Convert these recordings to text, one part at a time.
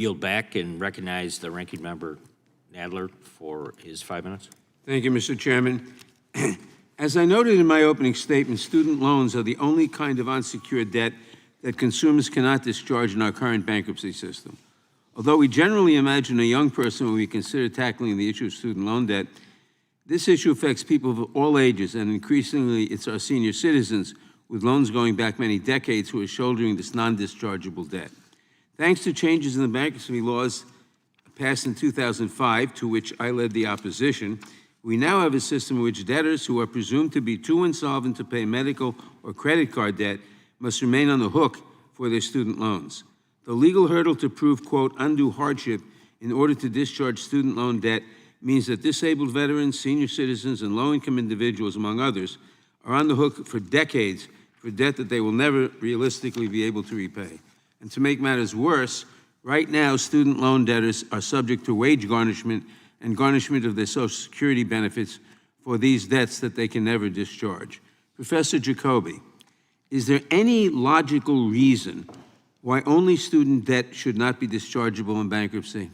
Yield back and recognize the ranking member Nadler for his 5 minutes. Thank you, Mr. Chairman. As I noted in my opening statement, student loans are the only kind of unsecured debt that consumers cannot discharge in our current bankruptcy system. Although we generally imagine a young person when we consider tackling the issue of student loan debt, this issue affects people of all ages, and increasingly it's our senior citizens with loans going back many decades who are shouldering this non-dischargeable debt. Thanks to changes in the bankruptcy laws passed in 2005, to which I led the opposition, we now have a system in which debtors who are presumed to be too insolvent to pay medical or credit card debt must remain on the hook for their student loans. The legal hurdle to prove, quote, undue hardship in order to discharge student loan debt means that disabled veterans, senior citizens, and low-income individuals, among others, are on the hook for decades for debt that they will never realistically be able to repay. And to make matters worse, right now, student loan debtors are subject to wage garnishment and garnishment of their Social Security benefits for these debts that they can never discharge. Professor Jacoby, is there any logical reason why only student debt should not be dischargeable in bankruptcy?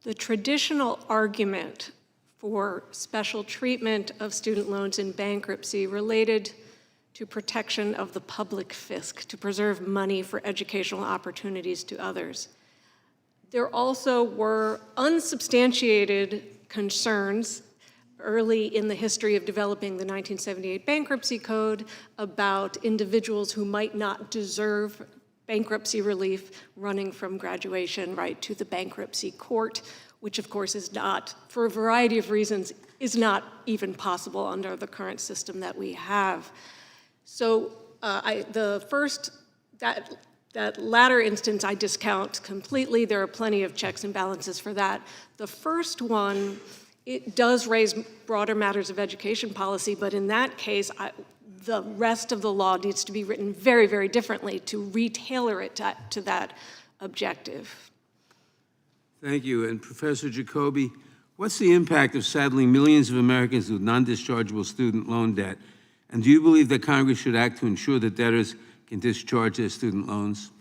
The traditional argument for special treatment of student loans in bankruptcy related to protection of the public fisc, to preserve money for educational opportunities to others. There also were unsubstantiated concerns early in the history of developing the 1978 Bankruptcy Code about individuals who might not deserve bankruptcy relief running from graduation right to the bankruptcy court, which of course is not, for a variety of reasons, is not even possible under the current system that we have. So that latter instance I discount completely. There are plenty of checks and balances for that. The first one, it does raise broader matters of education policy, but in that case, the rest of the law needs to be written very, very differently to retailor it to that objective. Thank you. And Professor Jacoby, what's the impact of saddling millions of Americans with non-dischargeable student loan debt? And do you believe that Congress should act to ensure that debtors can discharge their student loans?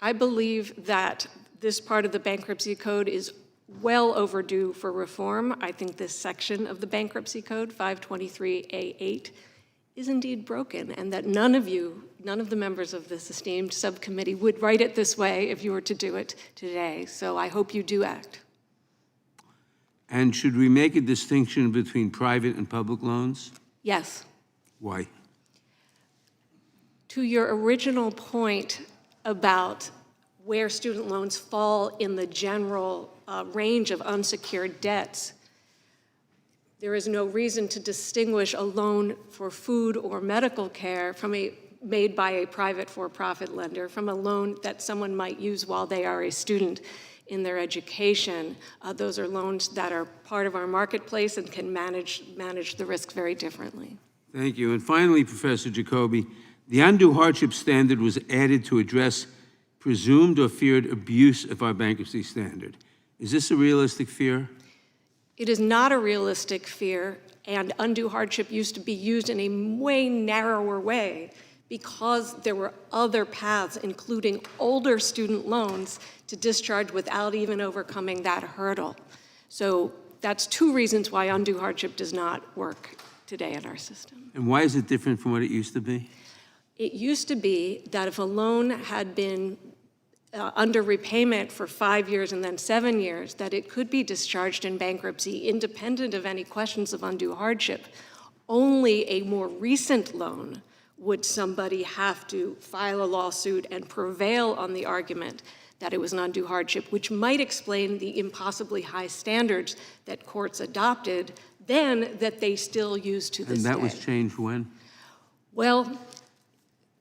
I believe that this part of the Bankruptcy Code is well overdue for reform. I think this section of the Bankruptcy Code, 523A8, is indeed broken, and that none of the members of this esteemed subcommittee would write it this way if you were to do it today. So I hope you do act. And should we make a distinction between private and public loans? Yes. Why? To your original point about where student loans fall in the general range of unsecured debts, there is no reason to distinguish a loan for food or medical care made by a private for-profit lender from a loan that someone might use while they are a student in their education. Those are loans that are part of our marketplace and can manage the risk very differently. Thank you. And finally, Professor Jacoby, the undue hardship standard was added to address presumed or feared abuse of our bankruptcy standard. Is this a realistic fear? It is not a realistic fear, and undue hardship used to be used in a way narrower way because there were other paths, including older student loans, to discharge without even overcoming that hurdle. So that's two reasons why undue hardship does not work today in our system. And why is it different from what it used to be? It used to be that if a loan had been under repayment for 5 years and then 7 years, that it could be discharged in bankruptcy independent of any questions of undue hardship. Only a more recent loan would somebody have to file a lawsuit and prevail on the argument that it was an undue hardship, which might explain the impossibly high standards that courts adopted then that they still use to this day. And that was changed when? Well,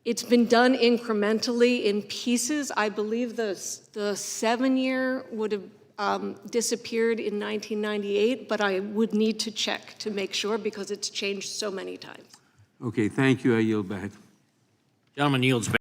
it's been done incrementally in pieces. I believe the 7-year would have disappeared in 1998, but I would need to check to make sure because it's changed so many times. Okay, thank you. I yield back. Gentleman yields back.